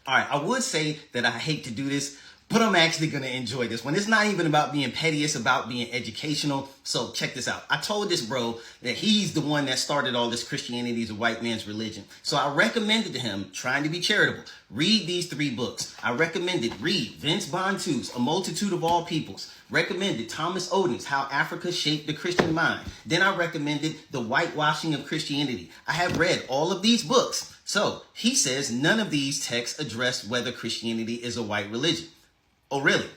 All right, I would say that I hate to do this, but I'm actually going to enjoy this one. It's not even about being petty. It's about being educational. So check this out. I told this bro that he's the one that started all this Christianity is a white man's religion. So I recommended to him, trying to be charitable, read these 3 books. I recommended read Vince Bantu's A Multitude of All Peoples. Recommended Thomas Oden's How Africa Shaped the Christian Mind. Then I recommended The Whitewashing of Christianity. I have read all of these books. So he says none of these texts address whether Christianity is a white religion. Oh, really?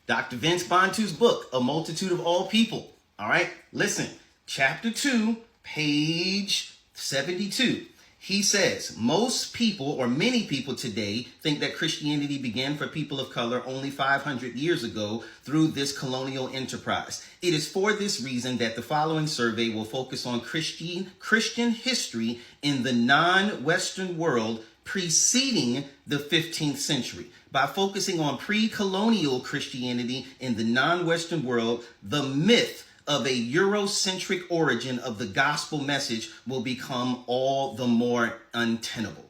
Dr. Vince Bantu's book, A Multitude of All People. All right, listen. Chapter 2, page 72. He says, most people or many people today think that Christianity began for people of color only 500 years ago through this colonial enterprise. It is for this reason that the following survey will focus on Christian history in the non-Western world preceding the 15th century. By focusing on pre-colonial Christianity in the non-Western world, the myth of a Eurocentric origin of the gospel message will become all the more untenable.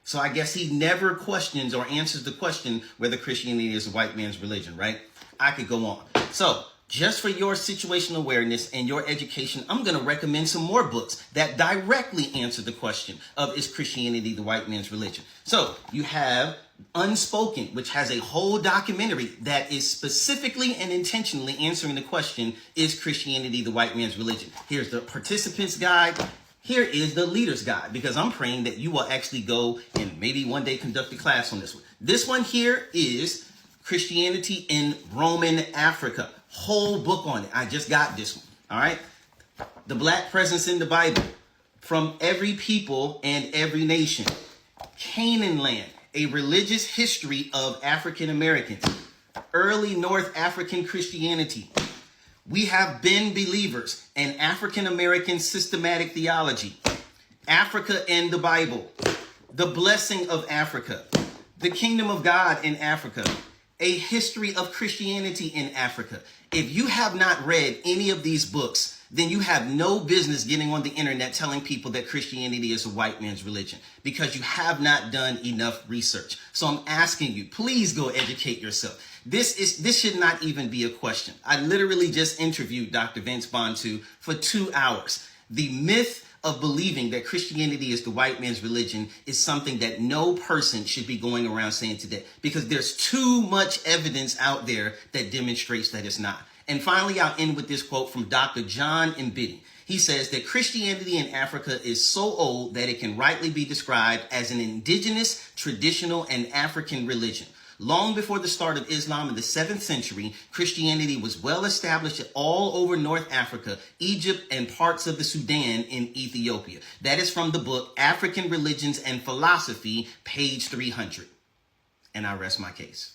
So I guess he never questions or answers the question whether Christianity is a white man's religion, right? I could go on. So just for your situational awareness and your education, I'm going to recommend some more books that directly answer the question of is Christianity the white man's religion. So you have Unspoken, which has a whole documentary that is specifically and intentionally answering the question, is Christianity the white man's religion? Here's the participants guide. Here is the leader's guide, because I'm praying that you will actually go and maybe one day conduct a class on this one. This one here is Christianity in Roman Africa. Whole book on it. I just got this one. All right. The Black Presence in the Bible from Every People and Every Nation. Canaan Land, a religious history of African Americans. Early North African Christianity. We Have Been Believers, an African American systematic theology. Africa and the Bible. The Blessing of Africa. The Kingdom of God in Africa. A History of Christianity in Africa. If you have not read any of these books, then you have no business getting on the internet telling people that Christianity is a white man's religion, because you have not done enough research. So I'm asking you, please go educate yourself. This should not even be a question. I literally just interviewed Dr. Vince Bantu for 2 hours. The myth of believing that Christianity is the white man's religion is something that no person should be going around saying today, because there's too much evidence out there that demonstrates that it's not. And finally, I'll end with this quote from Dr. John Mbidi. He says that Christianity in Africa is so old that it can rightly be described as an indigenous, traditional, and African religion. Long before the start of Islam in the 7th century, Christianity was well established all over North Africa, Egypt, and parts of the Sudan in Ethiopia. That is from the book African Religions and Philosophy, page 300. And I rest my case.